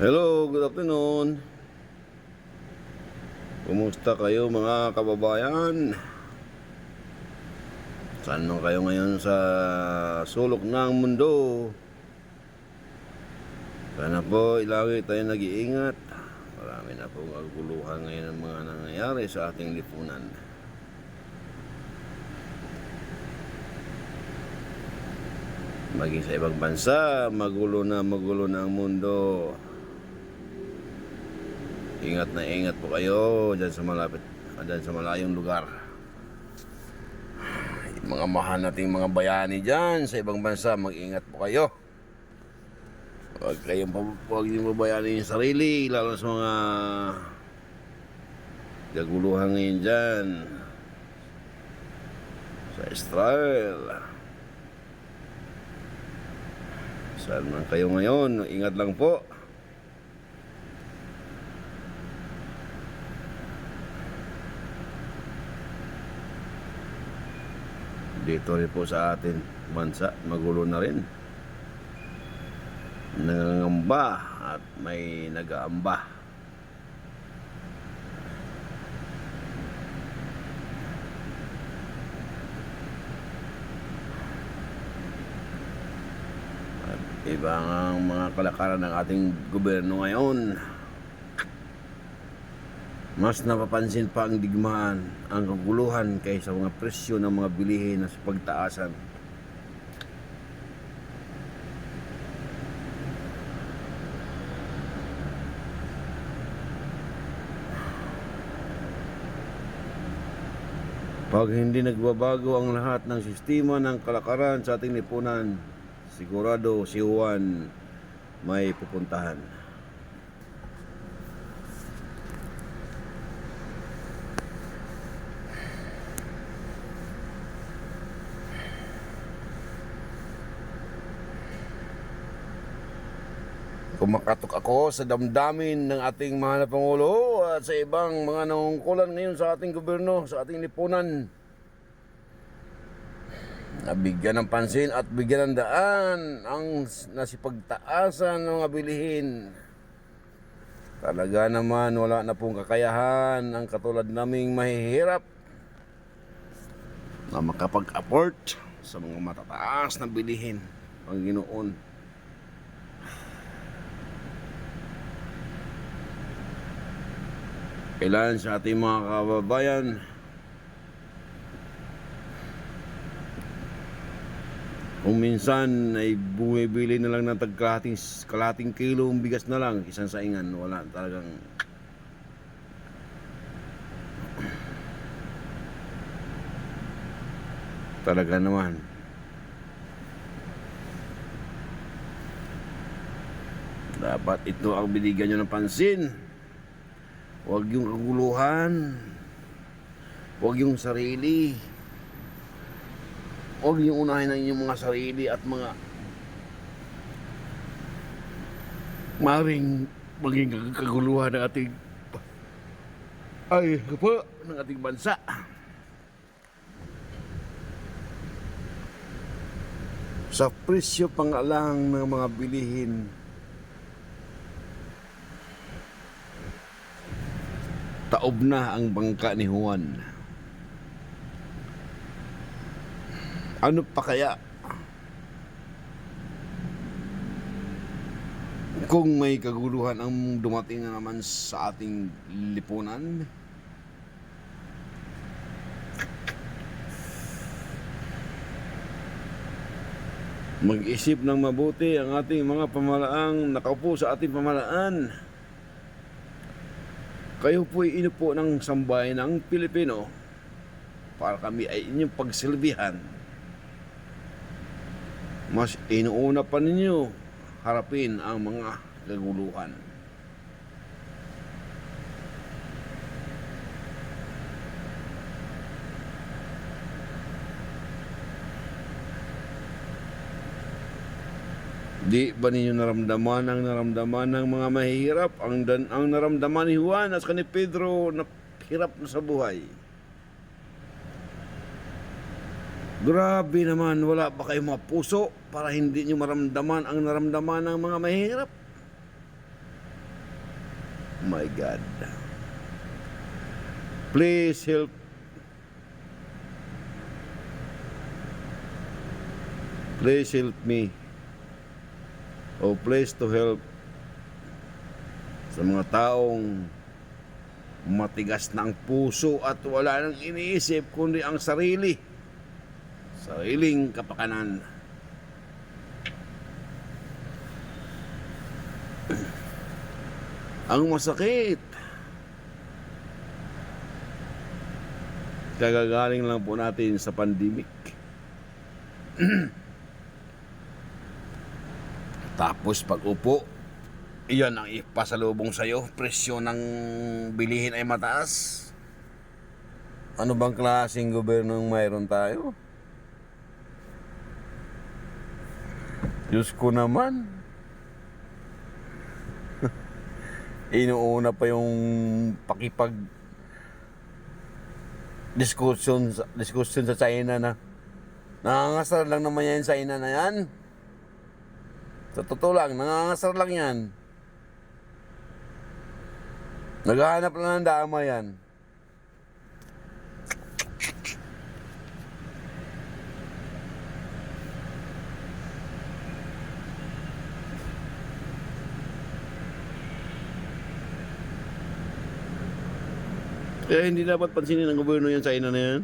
Hello, good afternoon. Kumusta kayo mga kababayan? Saan man kayo ngayon sa sulok ng mundo? Sana po ilagi tayo nag-iingat. Marami na pong kaguluhan ngayon ang mga nangyayari sa ating lipunan. Maging sa ibang bansa, magulo na ang mundo. Ingat na ingat po kayo dyan sa malayong lugar. Yung mga mahal nating mga bayani dyan sa ibang bansa, mag-ingat po kayo. Huwag niyong babayani yung sarili, lalo sa mga gaguluhan ngayon dyan sa Israel. Saan man kayo ngayon, ingat lang po. Dito rin po sa atin bansa, magulo na rin. Nangangamba at may nag-aamba. At ibang ang mga kalakaran ng ating gobyerno ngayon. Mas napapansin pa ang digmaan, ang kaguluhan kaysa mga presyo ng mga bilihin na sa pagtaasan. Pag hindi nagbabago ang lahat ng sistema ng kalakaran sa ating lipunan, sigurado si Juan may pupuntahan. Kumakatok ako sa damdamin ng ating mahal na Pangulo at sa ibang mga nangungkulan ngayon sa ating gobyerno, sa ating lipunan. Nabigyan ng pansin at bigyan ng daan ang nasipagtaasan ng mga bilihin. Talaga naman wala na pong kakayahan ang katulad naming mahihirap na makapag-afford sa mga matataas na bilihin, Panginoon. Kailan sa ating mga kababayan kung minsan ay bumibili na lang ng kalahating kilo ng bigas na lang, isang saingan, wala talagang talaga naman dapat ito ang binigyan nyo ng pansin. Huwag yung kaguluhan, huwag yung sarili, huwag yung unahin ng inyong mga sarili at mga maring maging kaguluhan ng ating ng ating bansa. Sa presyo pangalang ng mga bilihin, taob na ang bangka ni Juan. Ano pa kaya kung may kaguluhan ang dumating na naman sa ating lipunan? Mag-isip ng mabuti ang ating mga pamalaang nakaupo sa ating pamalaan. Kayo po'y inupo ng sambayan ng Pilipino para kami ay inyong pagsilbihan. Mas inuuna pa ninyo harapin ang mga kaguluhan. Di ba ninyo naramdaman ang naramdaman ng mga mahihirap, ang naramdaman ni Juan at ni Pedro na hirap na sa buhay? Grabe naman, wala ba kayong mga puso para hindi nyo maramdaman ang naramdaman ng mga mahihirap? My God. Please help. Please help me. O please to help sa mga taong matigas na ang puso at wala nang iniisip kundi ang sariling kapakanan. Ang masakit, kagagaling lang po natin sa pandemic. Tapos pag upo, iyan ang ipasalubong sa'yo. Presyo ng bilihin ay mataas. Ano bang klaseng gobyerno ang mayroon tayo? Diyos ko naman. Inuuna pa yung pakipag discussion sa China na nangangasar lang naman yan sa China na yan. Sa totoo lang, nangangasar lang yan. Naghahanap lang ng dama yan. Kaya hindi dapat pansinin ng gobyerno yan sa China na yan.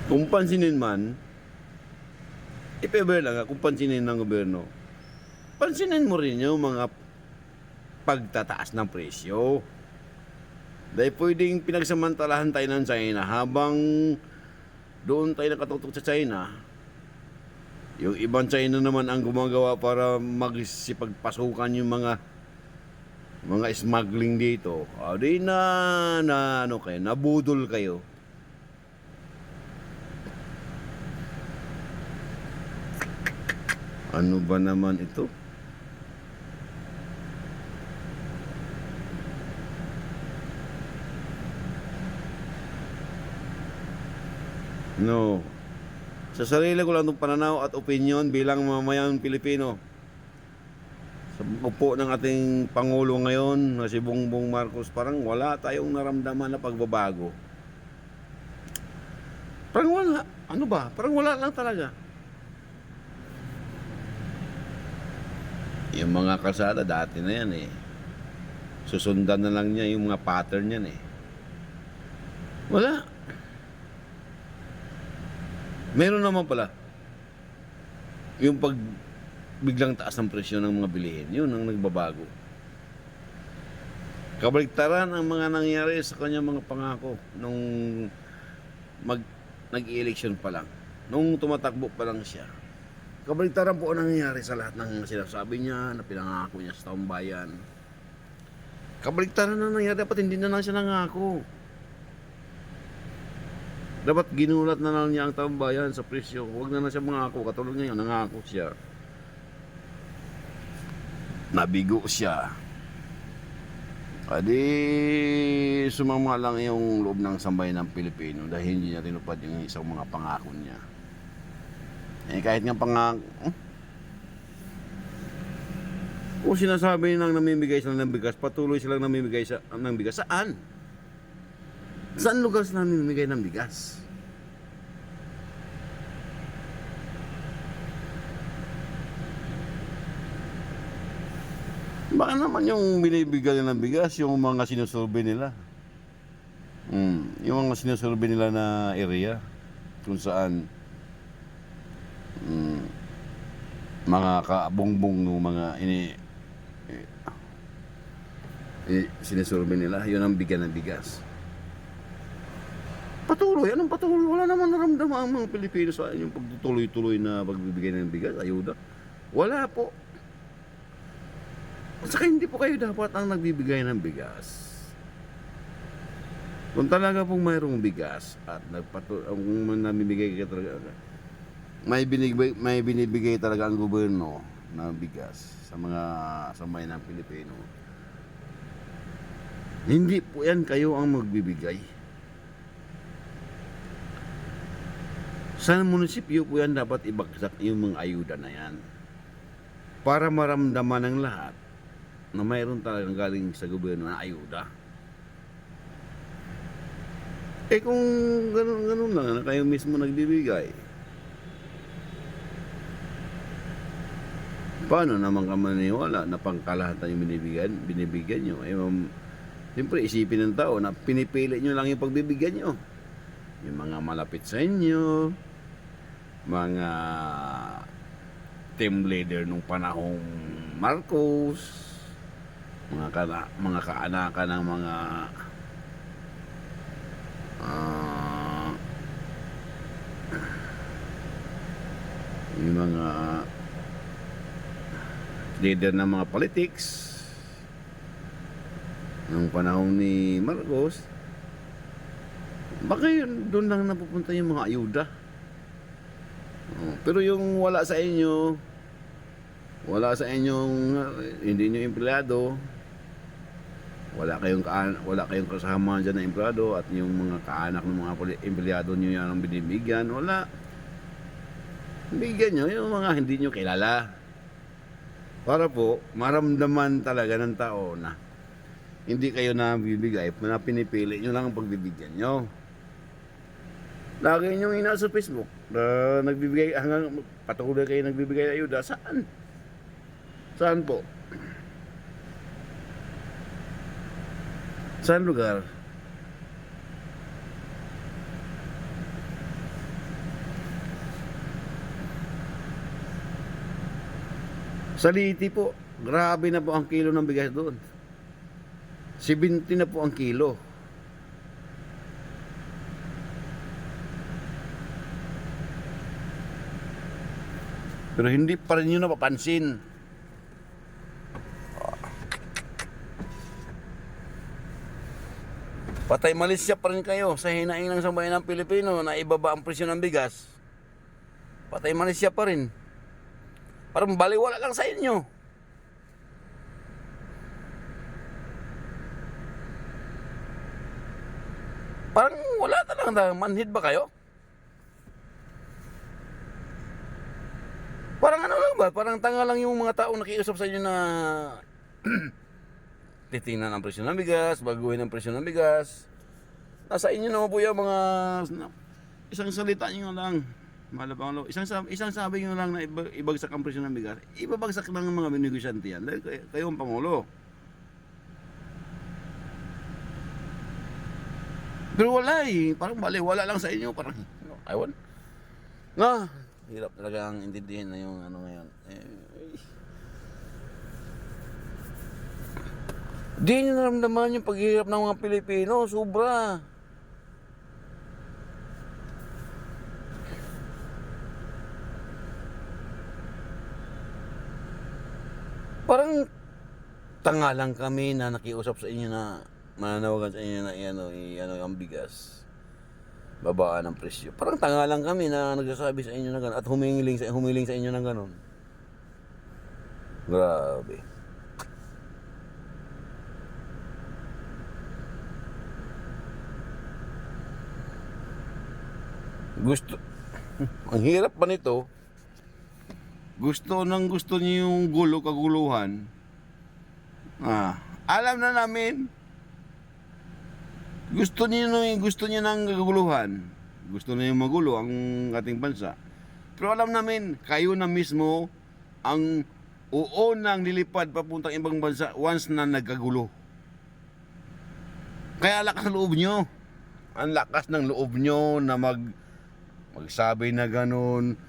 Kung pansinin man, ipeber lang kung pansinin ng gobyerno, pansinin mo rin yung mga pagtataas ng presyo. Dahil pwedeng pinagsamantalahan tayo ng China habang doon tayo nakatutok sa China. Yung ibang China naman ang gumagawa para magsipagpasukan yung mga smuggling dito. Di ano kayo, nabudol kayo. Ano ba naman ito? No. Sa sarili ko lang itong pananaw at opinion bilang mamamayang Pilipino. Sa upo ng ating Pangulo ngayon na si Bongbong Marcos, parang wala tayong naramdaman na pagbabago. Parang wala. Ano ba? Parang wala lang talaga. Yung mga kalsada dati na yan eh. Susundan na lang niya yung mga pattern yan eh. Wala. Meron naman pala. Yung pag biglang taas ng presyo ng mga bilihin, yun ang nagbabago. Kabaligtaran ang mga nangyari sa kanyang mga pangako nung nag-election pa lang. Nung tumatakbo pa lang siya. Kabaligtaran po ang nangyayari sa lahat ng sinasabi niya na pinangako niya sa taong bayan. Kabaligtaran ang nangyayari, dapat hindi na lang siya nangako. Dapat ginulat na lang niya ang taong bayan sa presyo. Huwag na siya mangako. Katulad ngayon, nangako siya. Nabigo siya. Adi sumama lang yung loob ng sambayan ng Pilipino dahil hindi niya tinupad yung isang mga pangako niya. Eh kahit nga pangako, kung sinasabi nang namimigay sila ng bigas, patuloy silang namimigay ng bigas. Saan? Saan lugar sila namimigay ng bigas? Baka naman yung binibigay ng bigas, yung mga sinusurvey nila. Yung mga sinusurvey nila na area kung saan mga kabongbong ng mga sinusurvey nila, yun ang bigyan ng bigas. Patuloy, anong patuloy? Wala naman naramdaman ang mga Pilipino sa yung pagtutuloy-tuloy na pagbibigay ng bigas, ayuda. Wala po. At saka hindi po kayo dapat ang nagbibigay ng bigas. Kung talaga pong mayroong bigas at kung namimigay kayo talaga, may binibigay talaga ang gobyerno na bigas sa mga sambayan ng Pilipino. Hindi po yan kayo ang magbibigay. Sa munisipyo po yan dapat ibagsak yung mga ayuda na yan. para maramdaman ng lahat na mayroon talagang galing sa gobyerno na ayuda. Eh kung ganun lang na kayo mismo nagbibigay, paano naman ka maniwala na pangkalahatan yung binibigyan nyo? Eh, siyempre isipin ng tao na pinipili nyo lang yung pagbibigyan nyo. Yung mga malapit sa inyo, mga team leader nung panahong Marcos, mga kaanakan ng mga yung mga leader ng mga politics nung panahon ni Marcos. Baka yun, doon lang napupunta yung mga ayuda. Pero yung wala sa inyong hindi nyo empleyado, wala kayong kasama dyan na empleyado, at yung mga kaanak ng mga empleyado nyo yan ang binibigyan, wala. Bigyan nyo yung mga hindi nyo kilala, para po maramdaman talaga ng tao na hindi kayo nabibigay, na pinipili nyo lang ang pagbibigyan nyo. Lagi nyo ina sa Facebook na nagbibigay, hanggang patuloy kayo nagbibigay ayuda. Saan po? Saan lugar? Sa Liti po, grabe na po ang kilo ng bigas doon. 70 na po ang kilo. Pero hindi pa rin yun napapansin. Patay Malaysia pa rin kayo sa hinaing ng sambayan ng Pilipino na ibaba ang presyo ng bigas. Patay Malaysia pa rin. Parang baliwala lang sa inyo. Parang wala talagang manhid ba kayo? Parang ano lang ba? Parang tanga lang yung mga taong nakiusap sa inyo na titingnan ang presyo ng bigas, baguhin ang presyo ng bigas. Nasa inyo naman po yung mga isang salita nyo lang. Isang sabi nyo lang na ibagsak ang presyo ng bigas. Ibabagsak lang ng mga negosyante yan. Dahil kayo ang Pangulo. Pero wala eh. Parang wala lang sa inyo. Parang, aywan. Hirap talaga ang intindihin na yung ano ngayon. Di nyo naramdaman yung paghihirap ng mga Pilipino. Sobra. Parang tanga lang kami na nakiusap sa inyo na mananawagan sa inyo na i-ano ang bigas. Babaan ang presyo. Parang tanga lang kami na nagsasabi sa inyo na gano'n at humiling sa inyo ng gano'n. Grabe. Ang hirap pa nito. Gusto niyo yung kaguluhan. Alam na namin. Gusto niyo ng kaguluhan. Gusto niyo magulo ang ating bansa. Pero alam namin, kayo na mismo ang uunang lilipad papuntang ibang bansa once na nagkagulo. Kaya lakas ng loob nyo. Ang lakas ng loob nyo na magsabi na ganun.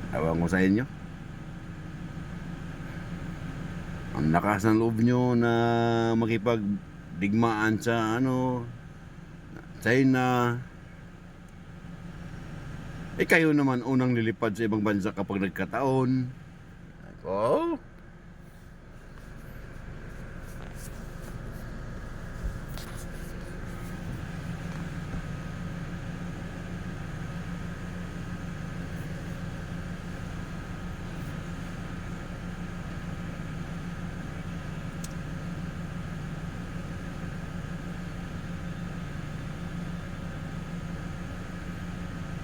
Ewan ko sa inyo. Ang lakas ng loob nyo na makipagdigmaan sa China. Kayo naman unang lilipad sa ibang bansa kapag nagkataon. Ako?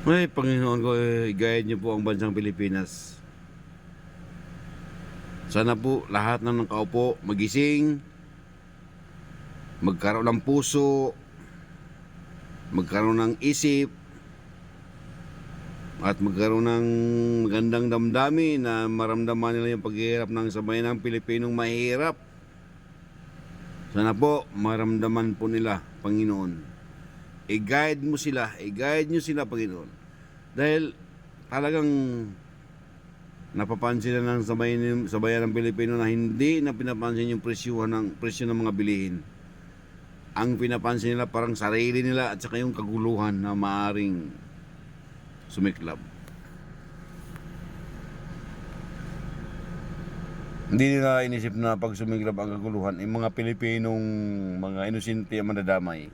Ay, Panginoon ko, guide niyo po ang bansang Pilipinas. Sana po lahat ng nakaupo magising, magkaroon ng puso, magkaroon ng isip, at magkaroon ng magandang damdamin na maramdaman nila yung paghihirap ng sabayan ng Pilipinong mahirap. Sana po maramdaman po nila, Panginoon. I-guide mo sila, i-guide nyo sila, Panginoon. Dahil talagang napapansin na ng sabayan ng Pilipino na hindi na pinapansin yung presyo ng mga bilihin. Ang pinapansin nila parang sarili nila at saka yung kaguluhan na maaring sumiklab. Hindi nila inisip na pag sumiklab ang kaguluhan, yung mga Pilipinong mga inosente ang madadamay.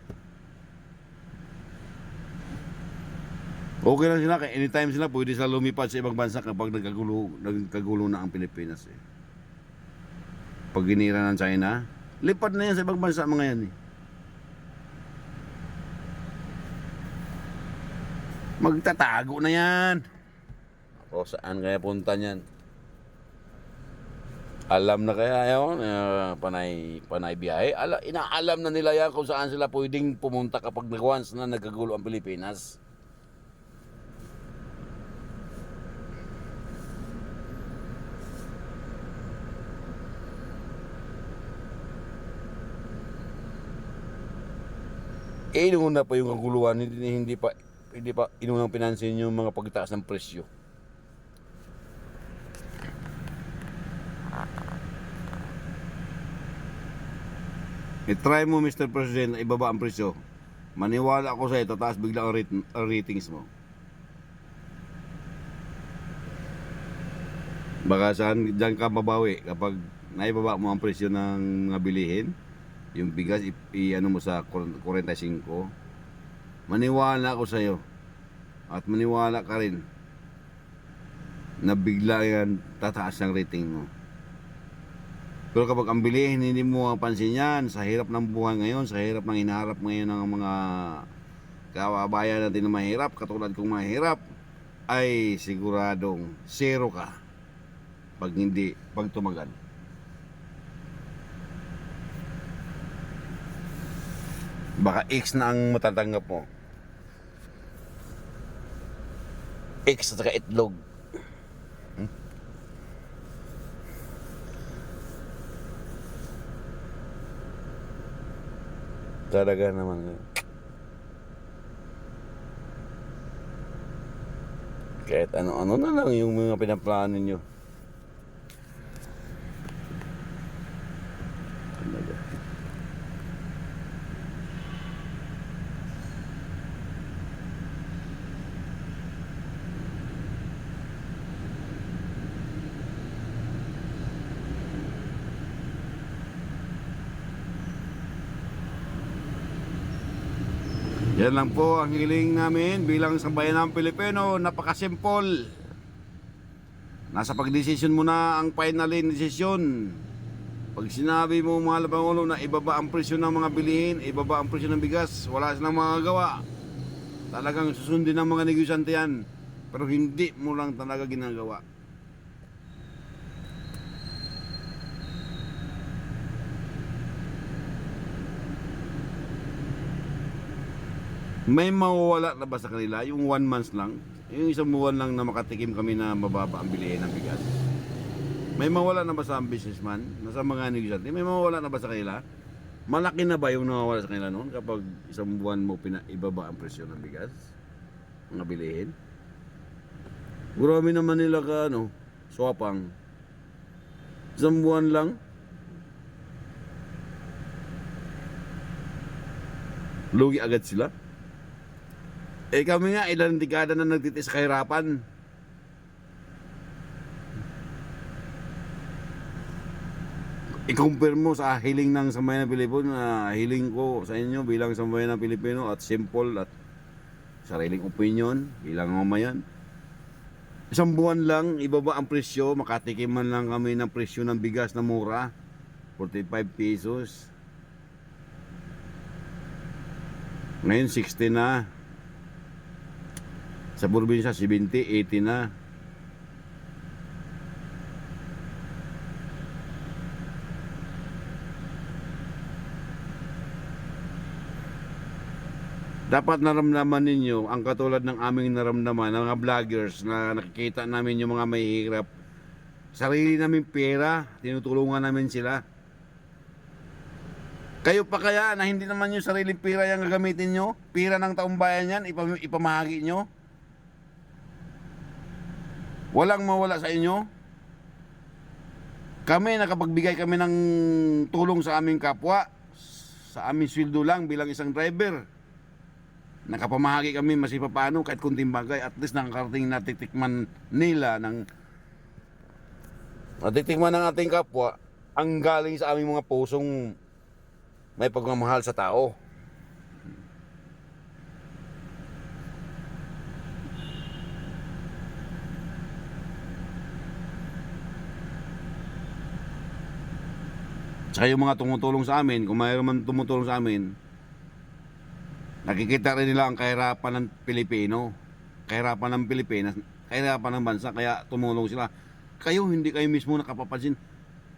Okay lang sila, anytime sila pwede sila lumipad sa ibang bansa kapag nagkagulo na ang Pilipinas eh. Pag ginira ng China, lipad na yan sa ibang bansa mga yan eh. Magtatago na yan. O saan kaya punta niyan? Alam na kaya yun, panay biyahe. Inaalam na nila yan kung saan sila pwedeng pumunta kapag once na nagkagulo ang Pilipinas. Inuna pa yung kaguluhan, hindi pa inunang pinansin yung mga pagtaas ng presyo. I-try mo, Mr. President, na ibaba ang presyo. Maniwala ako sa iyo, tataas bigla ang ratings mo. Baka saan dyan ka mabawi kapag naibaba mo ang presyo ng mga bilihin. Yung bigas, ano mo sa 45. Maniwala ako sa iyo. At maniwala ka rin na bigla yan tataas ang rating mo. Pero kapag ang bilihin hindi mo mapansin yan, sa hirap ng buhay ngayon, sa hirap ng hinaharap ngayon ng mga kababayan natin na mahirap, katulad kong mahirap, ay siguradong zero ka pag tumagal. Baka X na ang matatanggap mo. X at saka itlog. Talaga naman. Kahit ano-ano na lang yung mga pinaplano nyo. Talaga. Yan lang po ang hiling namin bilang sambayan ng Pilipino. Napakasimple. Nasa pagdesisyon mo na ang final decision. Pag sinabi mo mahal na Pangulo na ibaba ang presyo ng mga bilihin, ibaba ang presyo ng bigas, wala silang magagawa. Talagang susundin ng mga negosyante yan. Pero hindi mo lang talaga ginagawa. May mawawala na ba sa kanila yung 1 month lang? Yung isang buwan lang na makatikim kami na mababa ang bilihin ng bigas. May mawala na ba sa businessman? Nasa mga negosyante? May mawala na ba sa kanila? Malaki na ba yung nawawala sa kanila noon kapag isang buwan mo ibaba ang presyo ng bigas? Mga bilihin? Gurami naman nila ka swapang. Isang buwan lang. Lugi agad sila. Eh kami nga, ilang dekada na nagtitis sa kahirapan. I-compare mo sa hiling ng sambayan ng Pilipino na hiling ko sa inyo bilang sambayan ng Pilipino at simple at sariling opinion bilang mamayan. Isang buwan lang, ibaba ang presyo, makatikim man lang kami ng presyo ng bigas na mura, 45 pesos. Ngayon 60 na. Sa probinsya, 70, 80 na. Dapat naramdaman ninyo ang katulad ng aming naramdaman ng mga vloggers na nakikita namin yung mga mahihirap. Sarili namin pera, tinutulungan namin sila. Kayo pa kaya na hindi naman yung sariling pera yung gagamitin nyo? Pera ng taong bayan yan, ipamahagi nyo? Walang mawala sa inyo? Kami, nakapagbigay kami ng tulong sa aming kapwa, sa aming sweldo lang bilang isang driver. Nakapamahagi kami masipa paano kahit kunting bagay, at least nakakarating natitikman nila ng natitikman ng ating kapwa ang galing sa aming mga pusong may pagmamahal sa tao. Tsaka yung mga tumutulong sa amin, kung mayroon man tumutulong sa amin, nakikita rin nila ang kahirapan ng Pilipino, kahirapan ng Pilipinas, kahirapan ng bansa, kaya tumulong sila. Kayo, hindi kayo mismo nakapapansin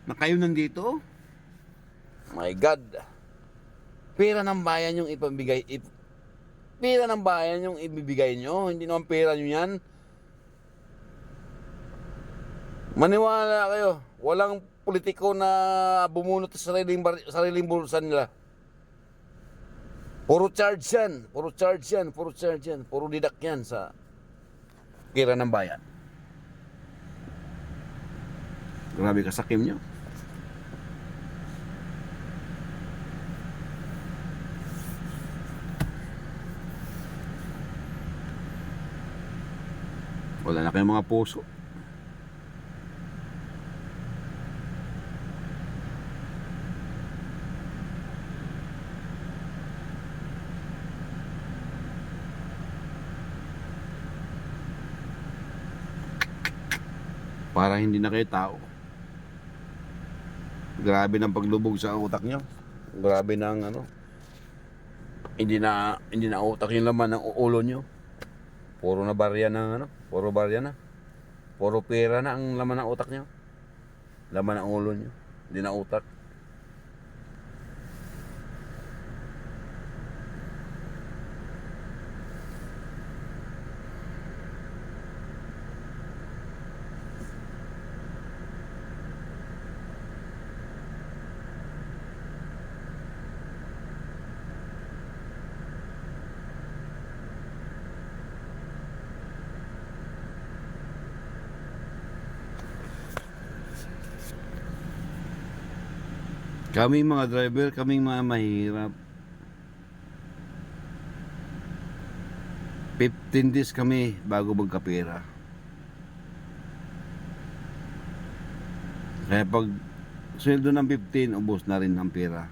na kayo nandito? My God! Pera ng bayan yung ipabigay, pera ng bayan yung ibibigay nyo, hindi naman pera nyo yan. Maniwala kayo, walang politiko na bumunot sa sariling bulsa nila. Puro charge yan, puro charge yan, puro charge yan, puro didak yan sa pera ng bayan. Grabe kasakim nyo. Wala na kayong mga puso. Para hindi na kayo tao. Grabe ng paglubog sa utak nyo. Grabe ng ano. Hindi na utak yung laman ng ulo nyo. Puro na barya ng ano. Puro barya na. Puro pera na ang laman ng utak nyo. Laman ng ulo nyo. Hindi na utak. Kaming mga driver, kaming mga mahirap. 15 days kami bago magkapera. Kaya pag sweldo ng 15, ubos na rin ang pera.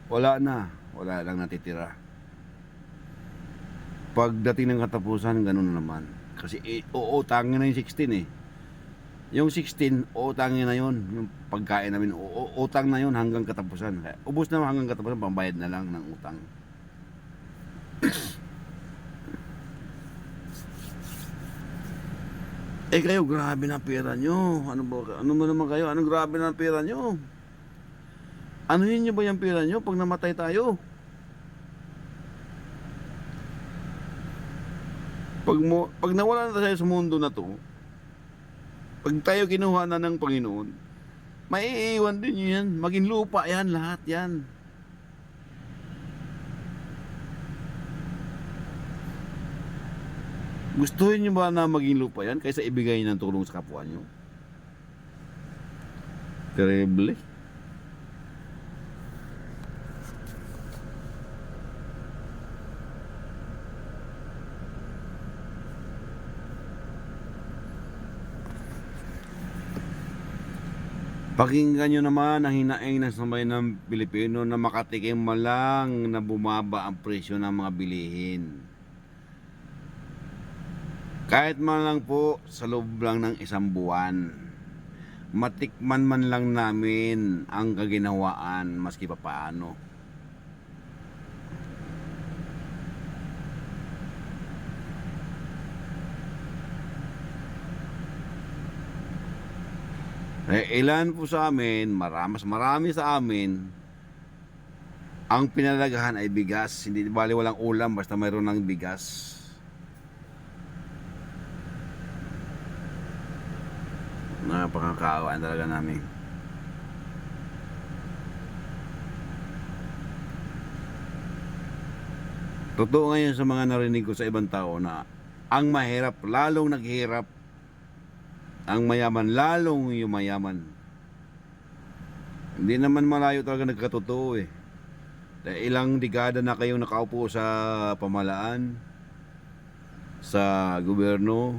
Wala lang natitira. Pagdating ng katapusan, ganun na naman. Kasi uutangin na yung 16 eh. Yung 16, utangin na yun. Yung pagkain namin, utang na yun hanggang katapusan. Kaya, ubos na hanggang katapusan, pambayad na lang ng utang. Eh kayo, grabe na pera nyo. Ano ba naman kayo? Anong grabe na pera nyo? Anuhin nyo ba yung pera nyo pag namatay tayo? Pag nawala na tayo sa mundo na to, pag tayo kinuha na ng Panginoon, maiiwan din yan. Maging lupa yan, lahat yan. Gustuhin nyo ba na maging lupa yan kaysa ibigay ng tulong sa kapwa nyo? Terrible. Pakinggan nyo naman ang hinaing ng sambayan ng Pilipino na makatikim man lang na bumaba ang presyo ng mga bilihin. Kahit man lang po sa loob lang ng isang buwan, matikman man lang namin ang kaginawaan maski pa paano. Ilan po sa amin, mas marami sa amin, ang pinalagahan ay bigas. Hindi bali walang ulam, basta mayroon ng bigas. Napakakaawaan talaga namin. Totoo ngayon sa mga narinig ko sa ibang tao na ang mahirap lalong naghihirap, ang mayaman lalong yumayaman. Hindi naman malayo talaga nagkatotoo eh. Dahil ilang dekada na kayong nakaupo sa pamahalaan, sa gobyerno,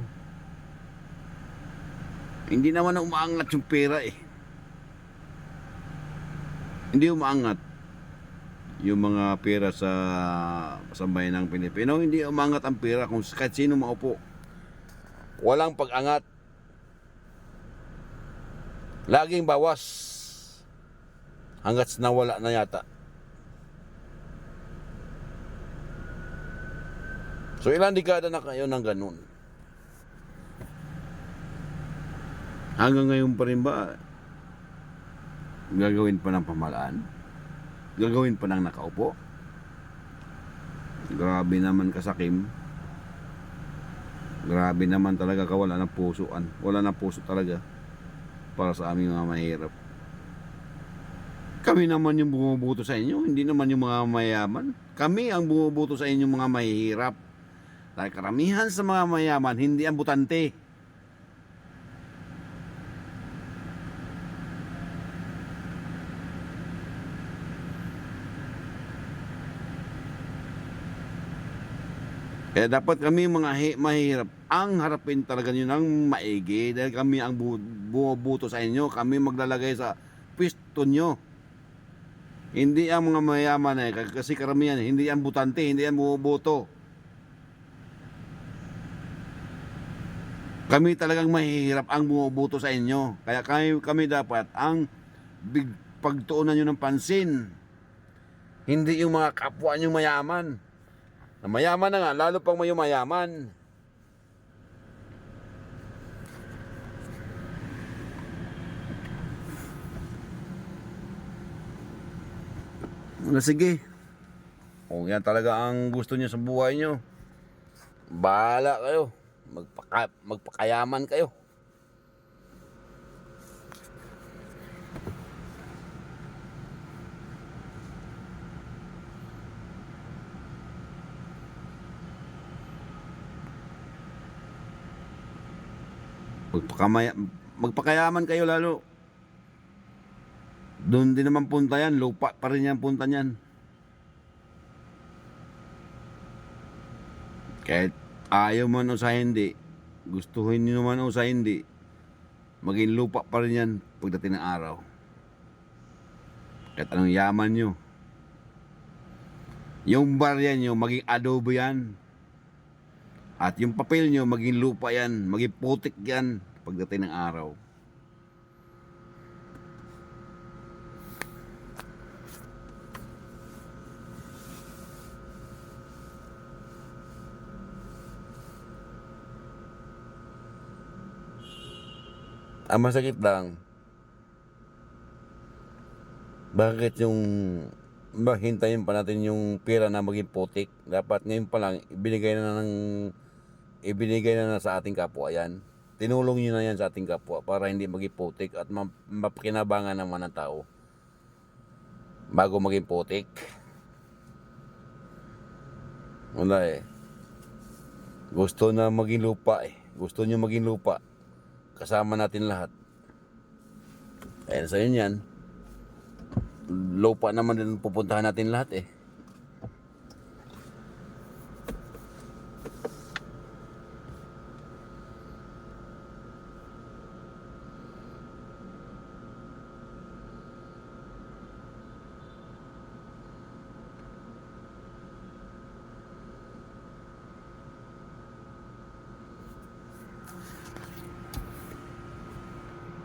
hindi naman umaangat yung pera eh. Hindi umaangat yung mga pera sa sambayan ng Pilipino. Hindi umangat ang pera kung kahit sino maupo. Walang pag-angat. Laging bawas. Hanggat nawala na yata. So ilang dekada na kayo ng ganun. Hanggang ngayon pa rin ba gagawin pa ng pamahalaan? Gagawin pa ng nakaupo? Grabe naman kasakim. Grabe naman talaga ka, wala ng pusoan. Wala ng puso talaga para sa aming mga mahirap. Kami naman yung bumubuto sa inyo, hindi naman yung mga mayaman. Kami ang bumubuto sa inyo mga mahihirap. Dahil karamihan sa mga mayaman, hindi ang butante. Kaya dapat kami mga mahirap ang harapin talaga nyo ng maigi dahil kami ang bumubuto sa inyo, kami maglalagay sa pwesto nyo. Hindi ang mga mayaman eh, kasi karamihan hindi ang butante, hindi ang bumubuto. Kami talagang mahihirap ang bumubuto sa inyo. Kaya kami dapat ang pagtuunan nyo ng pansin. Hindi yung mga kapwa nyo mayaman. Na mayaman na nga, lalo pang may mayaman. Sige. Kung yan talaga ang gusto niyo sa buhay niyo, bahala kayo. Magpakayaman kayo. Magpakayaman kayo lalo. Doon din naman punta yan, lupa pa rin yan punta niyan. Kahit ayaw man o sa hindi, gustuhin nyo man o sa hindi, maging lupa pa rin yan pagdating ng araw. Kahit anong yaman nyo, yung barya nyo maging adobo yan. At yung papel nyo maging lupa yan, maging putik yan pagdating ng araw. Ang masakit lang, bakit hintayin pa natin yung pera na maging putik? Dapat ngayon pa lang ibinigay na sa ating kapwa yan. Tinulong nyo na yan sa ating kapwa para hindi maging putik at mapakinabangan naman ng tao bago maging putik. Wala eh. Gusto na maging lupa eh. Gusto nyo maging lupa. Kasama natin lahat. Ayan sa yun yan. Lupa naman din pupuntahan natin lahat eh.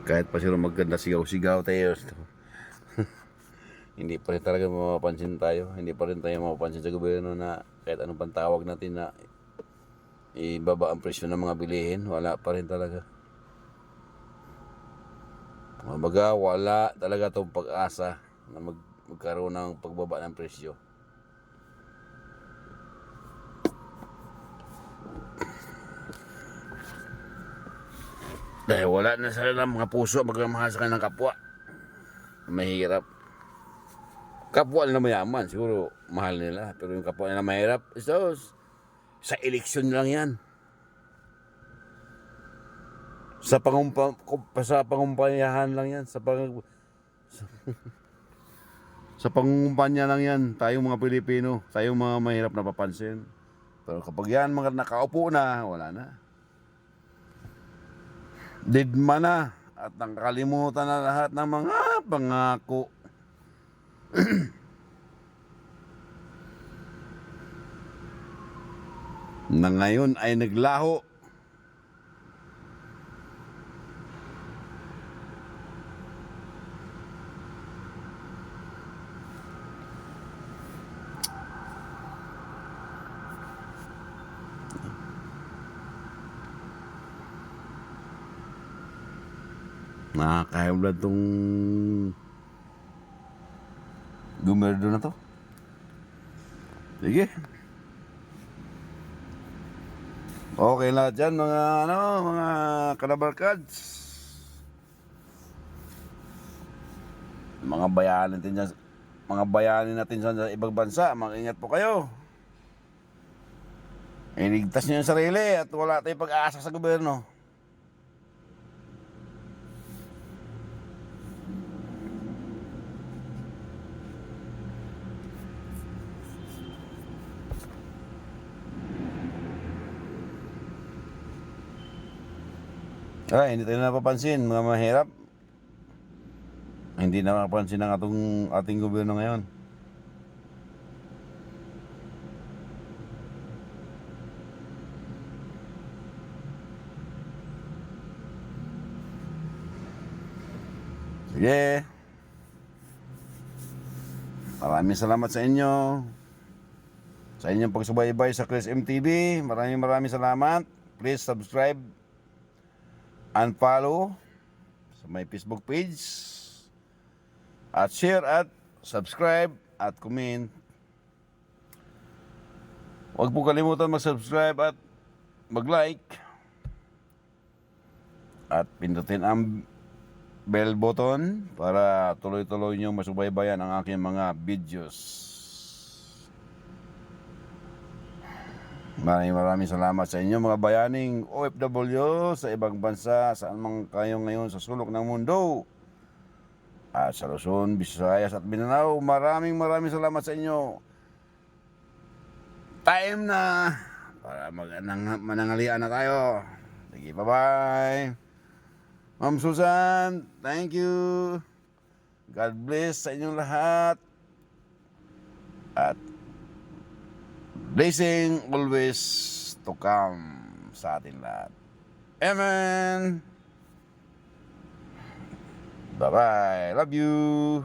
Kahit pa sila maganda sigaw-sigaw tayo. Hindi pa rin talaga mapapansin tayo. Hindi pa rin tayo mapapansin sa gobyerno na kahit anong pantawag natin na ibaba ang presyo ng mga bilihin, wala pa rin talaga. Mabaga, wala talaga itong pag-asa na magkaroon ng pagbaba ng presyo. Dahil wala na sila mga puso magmamahal sa kanilang kapwa. Mahirap. Kapwa nila mayaman, siguro mahal nila. Pero yung kapwa nila mahirap, so, sa eleksyon lang yan. Sa pangumpanyahan lang yan. Sa pangungumpanya lang yan. Tayong mga Pilipino, tayong mga mahirap na papansin. Pero kapag yan mga nakaupo na, wala na. Didma na at nakalimutan na lahat ng mga pangako. Na ngayon ay naglaho. Nakakahiblad tong gumerdo na to. Sige. Okay lahat dyan mga kalabarkads. Mga bayanin natin dyan, mga bayanin natin sa ibang bansa, mag-ingat po kayo. Iligtas nyo yung sarili at wala tayong pag-asa sa gobyerno. Hindi tayo napapansin, mga mahirap. Hindi na napapansin ang ating gobyerno ngayon. Sige. Maraming salamat sa inyo. Sa inyong pagsubaybay sa Chris MTV. Maraming salamat. Please subscribe and follow sa my Facebook page. At share at subscribe at comment. Huwag po kalimutan mag-subscribe at mag-like. At pindutin ang bell button para tuloy-tuloy nyo masubaybayan ang aking mga videos. Maraming salamat sa inyo mga bayaning OFW sa ibang bansa, saan man kayo ngayon sa sulok ng mundo. At sa Luzon, Visayas at Mindanao, maraming salamat sa inyo. Time na para manangalian na tayo. Sige, bye-bye. Ma'am Susan, thank you. God bless sa inyong lahat. At blessing always to come sa ating lahat. Amen. Bye-bye. Love you.